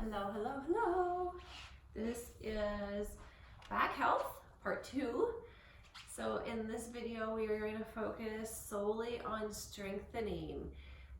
Hello, hello, hello. This is back health part 2. So in this video, we are going to focus solely on strengthening.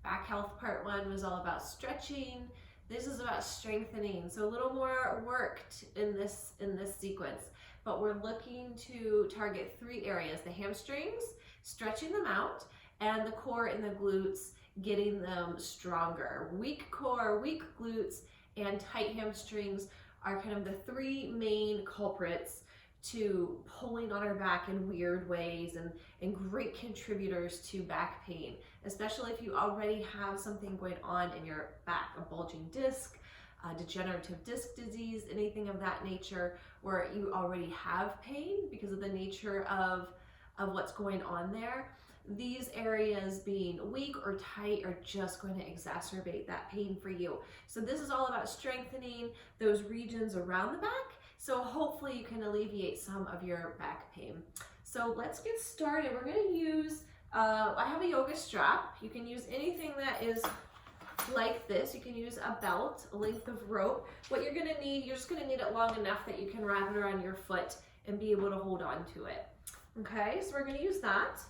Back health part 1 was all about stretching. This is about strengthening. So a little more worked in this sequence, but we're looking to target 3 areas: the hamstrings, stretching them out, and the core and the glutes, getting them stronger. Weak core, weak glutes, and tight hamstrings are kind of the 3 main culprits to pulling on our back in weird ways and great contributors to back pain, especially if you already have something going on in your back, a bulging disc, degenerative disc disease, anything of that nature, where you already have pain because of the nature of what's going on there. These areas being weak or tight are just going to exacerbate that pain for you. So this is all about strengthening those regions around the back, so hopefully you can alleviate some of your back pain. So let's get started. We're going to use, I have a yoga strap. You can use anything that is like this. You can use a belt, a length of rope. What you're going to need, you're just going to need it long enough that you can wrap it around your foot and be able to hold on to it. Okay, so we're going to use that.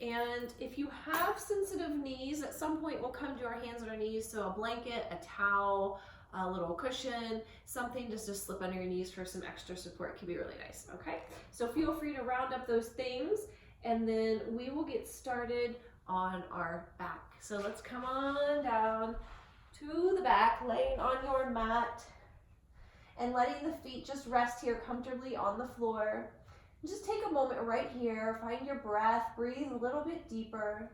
And if you have sensitive knees, at some point we'll come to our hands and our knees, so a blanket, a towel, a little cushion, something just to slip under your knees for some extra support can be really nice, okay? So feel free to round up those things, and then we will get started on our back. So let's come on down to the back, laying on your mat, and letting the feet just rest here comfortably on the floor. Just take a moment right here, find your breath, breathe a little bit deeper.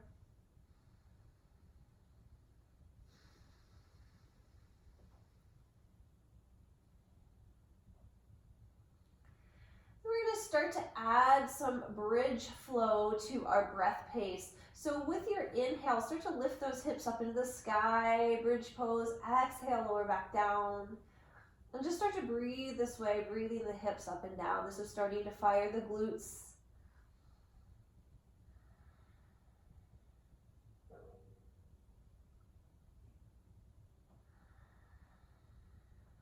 We're going to start to add some bridge flow to our breath pace. So with your inhale, start to lift those hips up into the sky, bridge pose. Exhale, lower back down. And just start to breathe this way, breathing the hips up and down. This is starting to fire the glutes.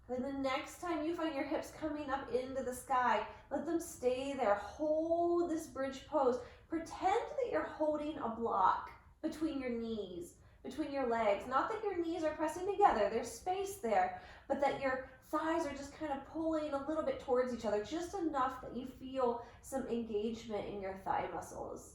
And the next time you find your hips coming up into the sky, let them stay there. Hold this bridge pose. Pretend that you're holding a block between your knees, between your legs. Not that your knees are pressing together, there's space there, but that your thighs are just kind of pulling a little bit towards each other, just enough that you feel some engagement in your thigh muscles.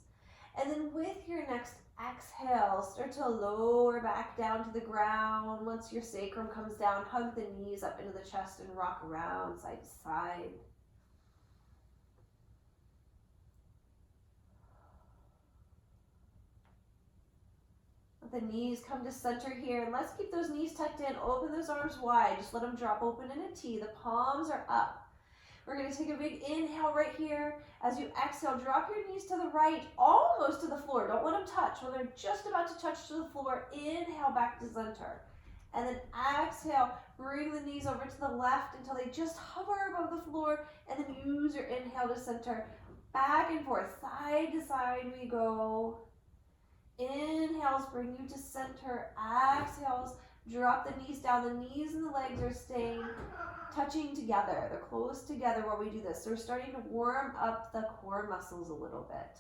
And then with your next exhale, start to lower back down to the ground. Once your sacrum comes down, hug the knees up into the chest and rock around side to side. Let the knees come to center here, and let's keep those knees tucked in. Open those arms wide. Just let them drop open in a T. The palms are up. We're going to take a big inhale right here. As you exhale, drop your knees to the right, almost to the floor. Don't let them touch. When they're just about to touch to the floor, inhale back to center. And then exhale, bring the knees over to the left until they just hover above the floor, and then use your inhale to center. Back and forth, side to side we go. Inhales bring you to center. Exhales, drop the knees down. The knees and the legs are staying touching together. They're close together while we do this. So we're starting to warm up the core muscles a little bit.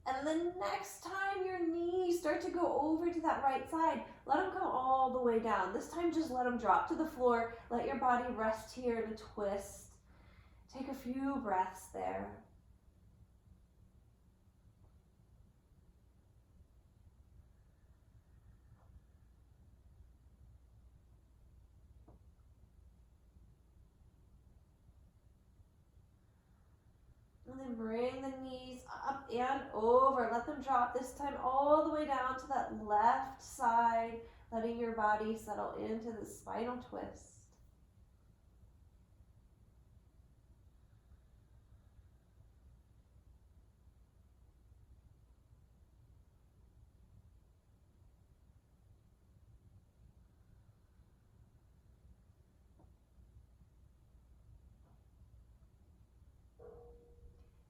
And the next time your knees start to go over to that right side, let them come all the way down. This time just let them drop to the floor. Let your body rest here in a twist. Take a few breaths there. And then bring the knees up and over. Let them drop this time all the way down to that left side, letting your body settle into the spinal twist.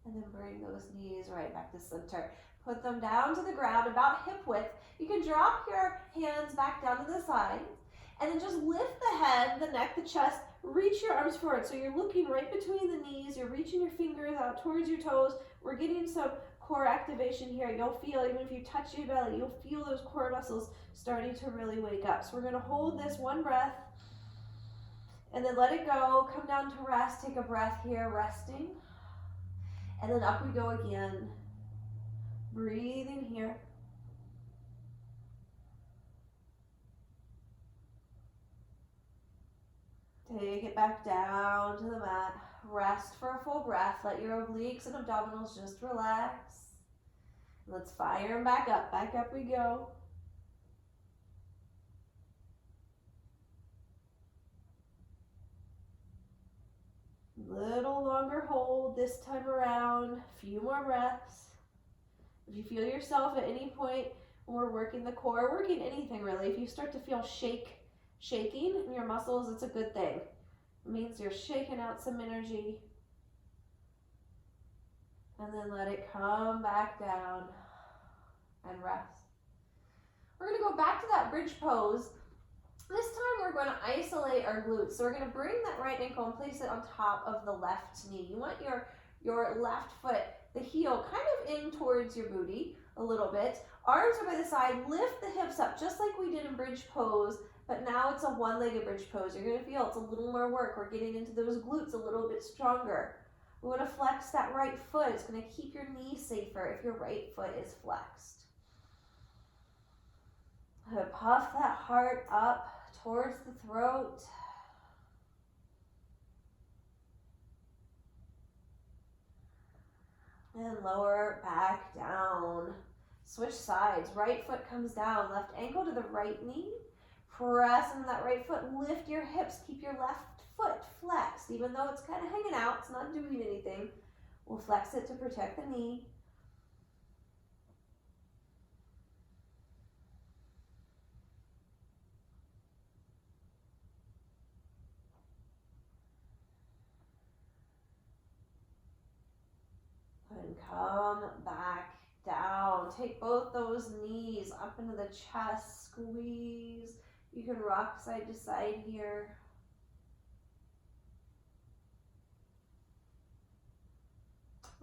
And And then bring those knees right back to center. Put them down to the ground, about hip width. You can drop your hands back down to the side. And then just lift the head, the neck, the chest. Reach your arms forward. So you're looking right between the knees. You're reaching your fingers out towards your toes. We're getting some core activation here. You'll feel, even if you touch your belly, you'll feel those core muscles starting to really wake up. So we're going to hold this one breath. And then let it go. Come down to rest. Take a breath here, resting. And then up we go again. Breathing here. Take it back down to the mat. Rest for a full breath. Let your obliques and abdominals just relax. Let's fire them back up. Back up we go. Little longer hold this time around. A few more breaths. If you feel yourself at any point when we're working the core, working anything really, if you start to feel shaking in your muscles, it's a good thing. It means you're shaking out some energy. And then let it come back down and rest. We're going to go back to that bridge pose. This time we're going to isolate our glutes. So we're going to bring that right ankle and place it on top of the left knee. You want your left foot, the heel, kind of in towards your booty a little bit. Arms are by the side. Lift the hips up just like we did in bridge pose, but now it's a one-legged bridge pose. You're going to feel it's a little more work. We're getting into those glutes a little bit stronger. We want to flex that right foot. It's going to keep your knee safer if your right foot is flexed. Puff that heart up towards the throat. And lower back down. Switch sides. Right foot comes down. Left ankle to the right knee. Press into that right foot. Lift your hips. Keep your left foot flexed. Even though it's kind of hanging out, it's not doing anything. We'll flex it to protect the knee. And come back down. Take both those knees up into the chest. Squeeze. You can rock side to side here.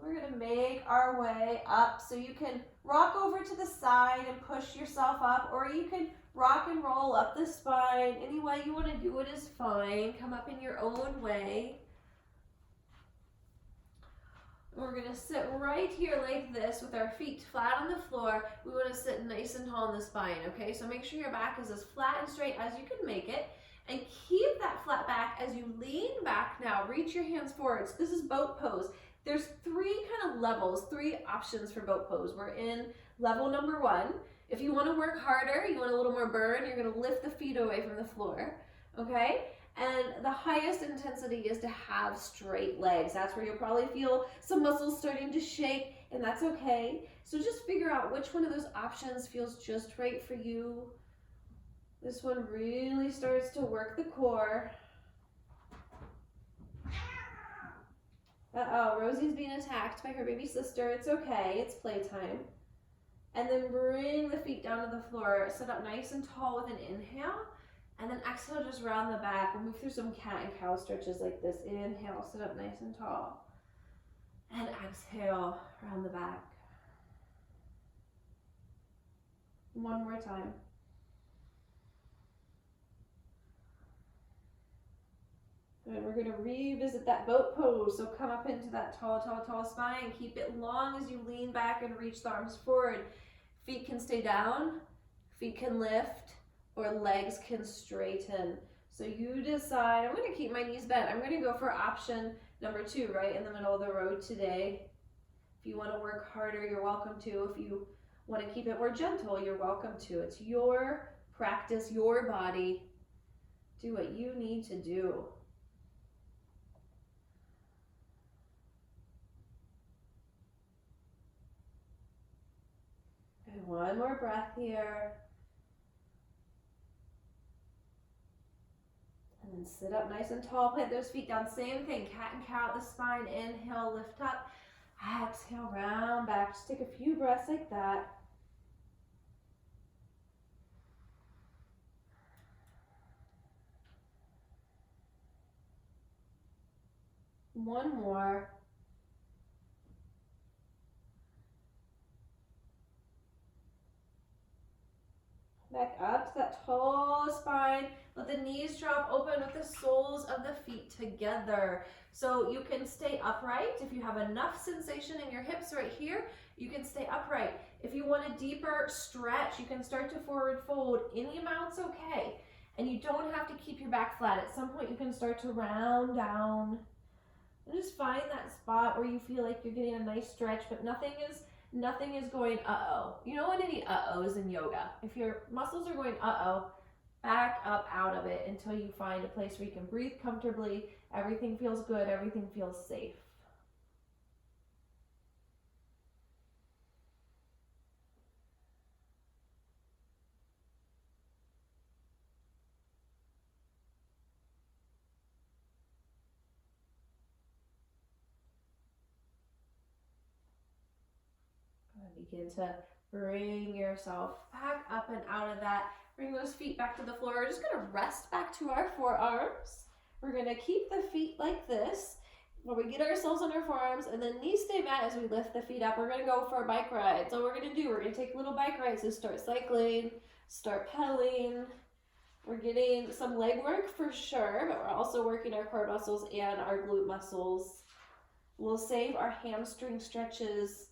We're going to make our way up. So you can rock over to the side and push yourself up, or you can rock and roll up the spine. Any way you want to do it is fine. Come up in your own way. We're going to sit right here like this with our feet flat on the floor. We want to sit nice and tall in the spine, okay? So make sure your back is as flat and straight as you can make it. And keep that flat back as you lean back now. Reach your hands forwards. This is boat pose. There's three kind of levels, three options for boat pose. We're in level number 1. If you want to work harder, you want a little more burn, you're going to lift the feet away from the floor, okay? And the highest intensity is to have straight legs. That's where you'll probably feel some muscles starting to shake, and that's okay. So just figure out which one of those options feels just right for you. This one really starts to work the core. Uh-oh, Rosie's being attacked by her baby sister. It's okay, it's playtime. And then bring the feet down to the floor. Sit up nice and tall with an inhale. And then exhale, just round the back. We'll move through some cat and cow stretches like this. Inhale, sit up nice and tall. And exhale, round the back. One more time. And we're going to revisit that boat pose. So come up into that tall, tall, tall spine. Keep it long as you lean back and reach the arms forward. Feet can stay down. Feet can lift. Or legs can straighten. So you decide. I'm going to keep my knees bent. I'm going to go for option number 2, right in the middle of the road today. If you want to work harder, you're welcome to. If you want to keep it more gentle, you're welcome to. It's your practice, your body. Do what you need to do. And one more breath here. And then sit up nice and tall. Plant those feet down. Same thing. Cat and cow at the spine. Inhale, lift up. Exhale, round back. Just take a few breaths like that. One more. Back up to that tall spine. Let the knees drop open with the soles of the feet together. So you can stay upright. If you have enough sensation in your hips right here, you can stay upright. If you want a deeper stretch, you can start to forward fold. Any amount's okay. And you don't have to keep your back flat. At some point you can start to round down. And just find that spot where you feel like you're getting a nice stretch, but nothing is going uh-oh. You don't want any uh-ohs in yoga. If your muscles are going uh-oh, back up out of it until you find a place where you can breathe comfortably, everything feels good, everything feels safe. Begin to bring yourself back up and out of that. Bring those feet back to the floor. We're just going to rest back to our forearms. We're going to keep the feet like this where we get ourselves on our forearms, and then knees stay bent as we lift the feet up. We're going to go for a bike ride. So what we're going to do, we're going to take little bike rides and start cycling, start pedaling. We're getting some leg work for sure, but we're also working our core muscles and our glute muscles. We'll save our hamstring stretches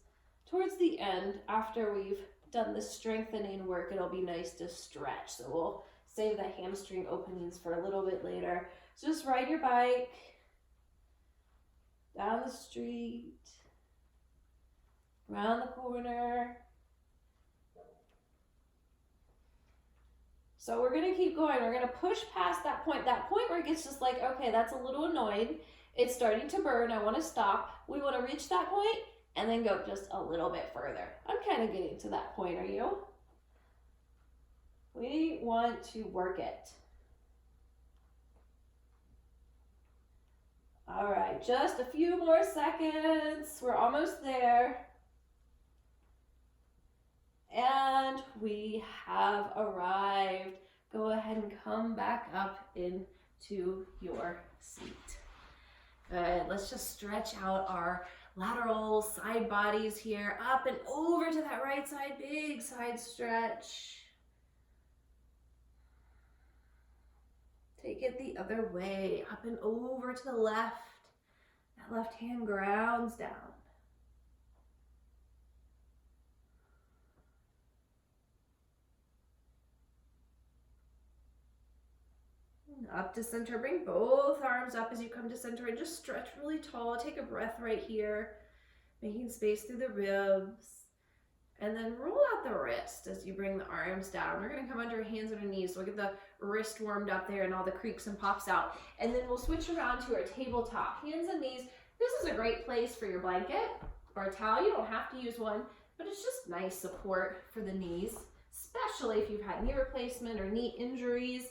towards the end. After we've done the strengthening work, it'll be nice to stretch. So we'll save the hamstring openings for a little bit later. So just ride your bike down the street, around the corner. So we're gonna keep going. We're gonna push past that point where it gets just like, okay, that's a little annoying. It's starting to burn, I wanna stop. We wanna reach that point and then go just a little bit further. I'm kind of getting to that point, are you? We want to work it. All right, just a few more seconds. We're almost there. And we have arrived. Go ahead and come back up into your seat. Good, let's just stretch out our lateral side bodies here, up and over to that right side, big side stretch. Take it the other way, up and over to the left. That left hand grounds down. Up to center, bring both arms up as you come to center and just stretch really tall. Take a breath right here, making space through the ribs. And then roll out the wrist as you bring the arms down. We're gonna come under hands and knees. So we'll get the wrist warmed up there and all the creaks and pops out. And then we'll switch around to our tabletop. Hands and knees. This is a great place for your blanket or a towel. You don't have to use one, but it's just nice support for the knees, especially if you've had knee replacement or knee injuries.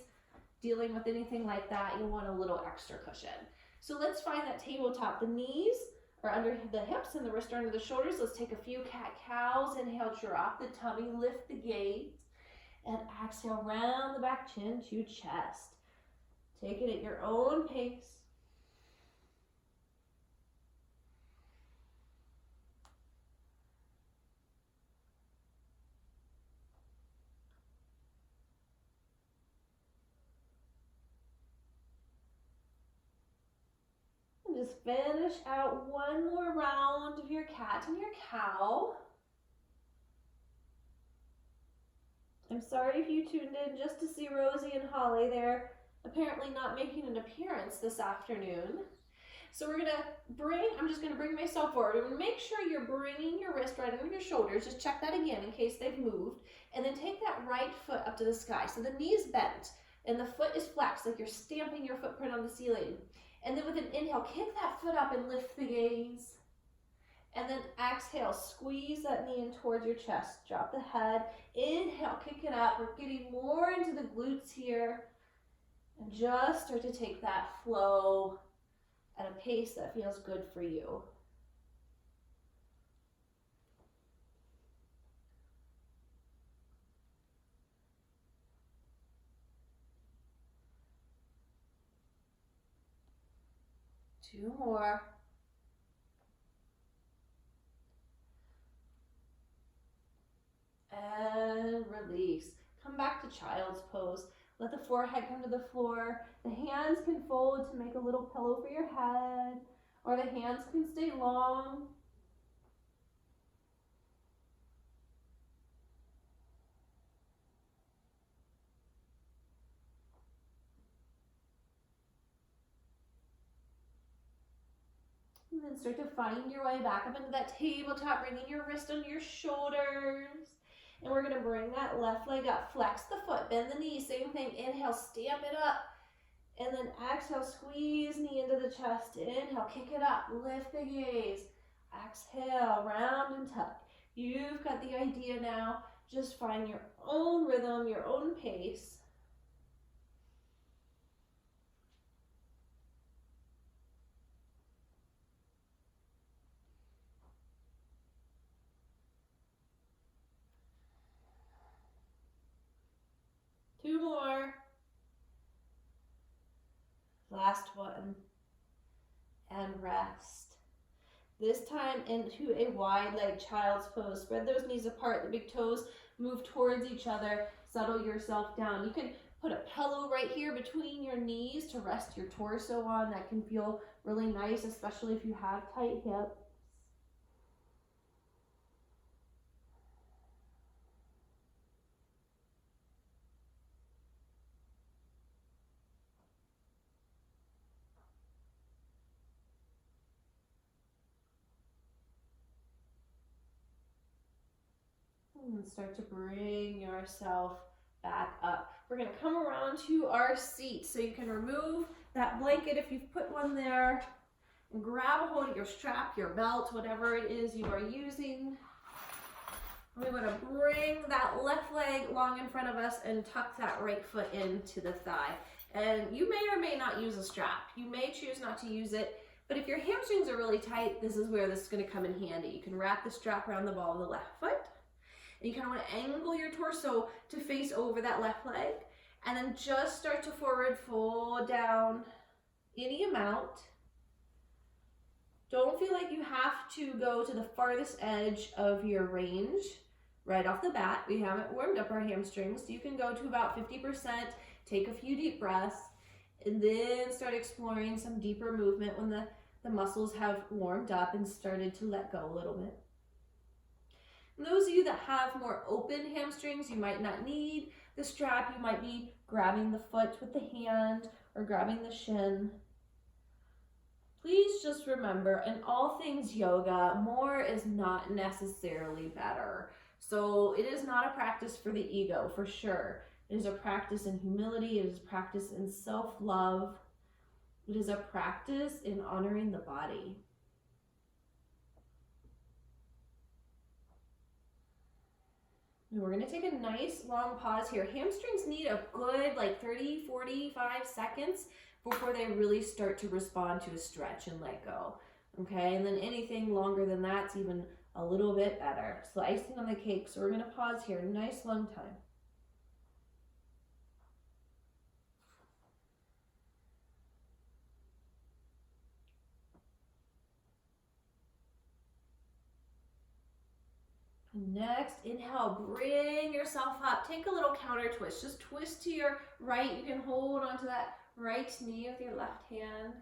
Dealing with anything like that, you want a little extra cushion. So let's find that tabletop. The knees are under the hips and the wrists are under the shoulders. Let's take a few cat-cows. Inhale, drop the tummy, lift the gaze. And exhale, round the back, chin to chest. Take it at your own pace. Just finish out one more round of your cat and your cow. I'm sorry if you tuned in just to see Rosie and Holly. They're apparently not making an appearance this afternoon. So we're gonna I'm just gonna bring myself forward. And make sure you're bringing your wrist right under your shoulders. Just check that again in case they've moved. And then take that right foot up to the sky. So the knee's bent and the foot is flexed, like you're stamping your footprint on the ceiling. And then with an inhale, kick that foot up and lift the gaze. And then exhale, squeeze that knee in towards your chest. Drop the head. Inhale, kick it up. We're getting more into the glutes here. And just start to take that flow at a pace that feels good for you. 2 more. And release. Come back to child's pose. Let the forehead come to the floor. The hands can fold to make a little pillow for your head, or the hands can stay long. And then start to find your way back up into that tabletop, bringing your wrist under your shoulders. And we're gonna bring that left leg up, flex the foot, bend the knee, same thing. Inhale, stamp it up. And then exhale, squeeze knee into the chest. Inhale, kick it up, lift the gaze. Exhale, round and tuck. You've got the idea now. Just find your own rhythm, your own pace. Two more. Last one. And rest. This time into a wide leg child's pose. Spread those knees apart, the big toes move towards each other. Settle yourself down. You can put a pillow right here between your knees to rest your torso on. That can feel really nice, especially if you have tight hips. And start to bring yourself back up. We're going to come around to our seat. So you can remove that blanket if you've put one there and grab a hold of your strap, your belt, whatever it is you are using. And we want to bring that left leg long in front of us and tuck that right foot into the thigh. And you may or may not use a strap. You may choose not to use it, but if your hamstrings are really tight, this is where this is going to come in handy. You can wrap the strap around the ball of the left foot. And you kind of want to angle your torso to face over that left leg. And then just start to forward fold down any amount. Don't feel like you have to go to the farthest edge of your range right off the bat. We haven't warmed up our hamstrings. So you can go to about 50%, take a few deep breaths, and then start exploring some deeper movement when the muscles have warmed up and started to let go a little bit. And those of you that have more open hamstrings, you might not need the strap. You might be grabbing the foot with the hand or grabbing the shin. Please just remember, in all things yoga, more is not necessarily better. So it is not a practice for the ego, for sure. It is a practice in humility. It is a practice in self-love. It is a practice in honoring the body. And we're going to take a nice long pause here. Hamstrings need a good 30, 45 seconds before they really start to respond to a stretch and let go. Okay, and then anything longer than that's even a little bit better. It's the icing on the cake. So we're going to pause here. Nice long time. Next, inhale, bring yourself up. Take a little counter twist. Just twist to your right. You can hold onto that right knee with your left hand.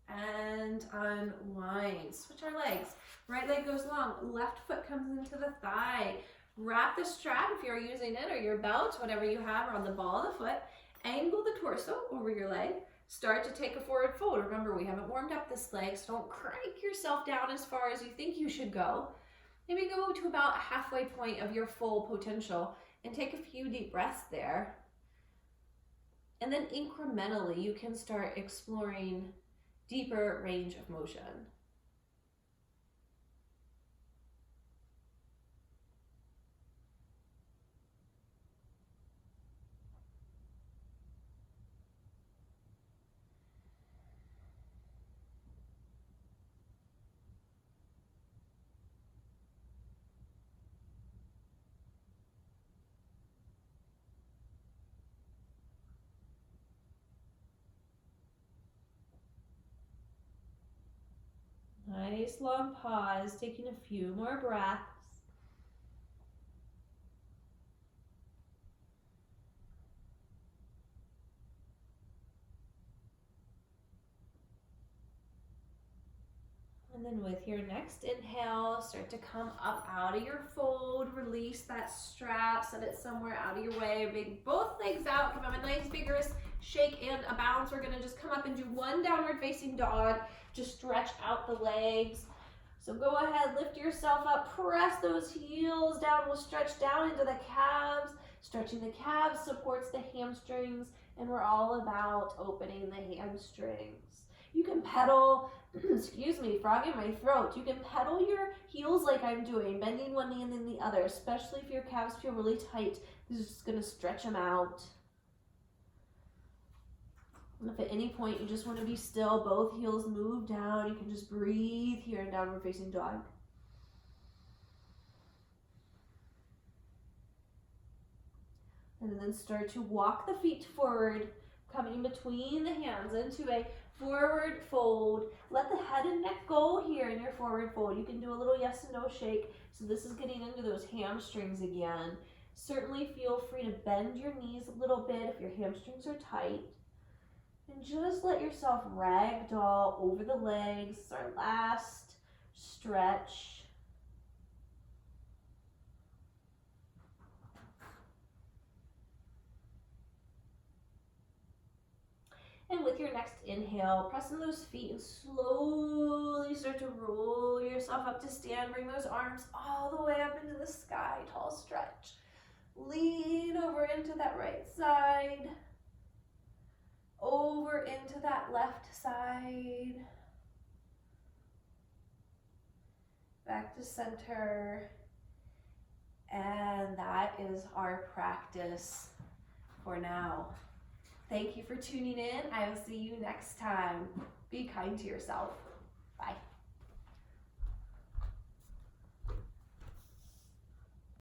And unwind. Switch our legs. Right leg goes long. Left foot comes into the thigh. Wrap the strap if you're using it, or your belt, whatever you have, around the ball of the foot. Angle the torso over your leg. Start to take a forward fold. Remember, we haven't warmed up this leg, so don't crank yourself down as far as you think you should go. Maybe go to about halfway point of your full potential and take a few deep breaths there. And then incrementally, you can start exploring deeper range of motion. Nice long pause, taking a few more breaths. And then with your next inhale, start to come up out of your fold, release that strap, set it somewhere out of your way, bring both legs out, give them a nice vigorous shake and a bounce. We're gonna just come up and do one downward facing dog, just stretch out the legs. So go ahead, lift yourself up, press those heels down, we'll stretch down into the calves. Stretching the calves supports the hamstrings, and we're all about opening the hamstrings. You can pedal, excuse me, frog in my throat. You can pedal your heels like I'm doing, bending one knee and then the other, especially if your calves feel really tight. This is just gonna stretch them out. And if at any point you just want to be still, both heels move down, you can just breathe here in downward facing dog. And then start to walk the feet forward, coming between the hands into a forward fold. Let the head and neck go here in your forward fold. You can do a little yes and no shake. So this is getting into those hamstrings again. Certainly feel free to bend your knees a little bit if your hamstrings are tight. And just let yourself ragdoll over the legs. This is our last stretch. And with your next inhale, press in those feet and slowly start to roll yourself up to stand. Bring those arms all the way up into the sky, tall stretch. Lean over into that right side. Over into that left side. Back to center. And that is our practice for now. Thank you for tuning in. I will see you next time. Be kind to yourself. Bye.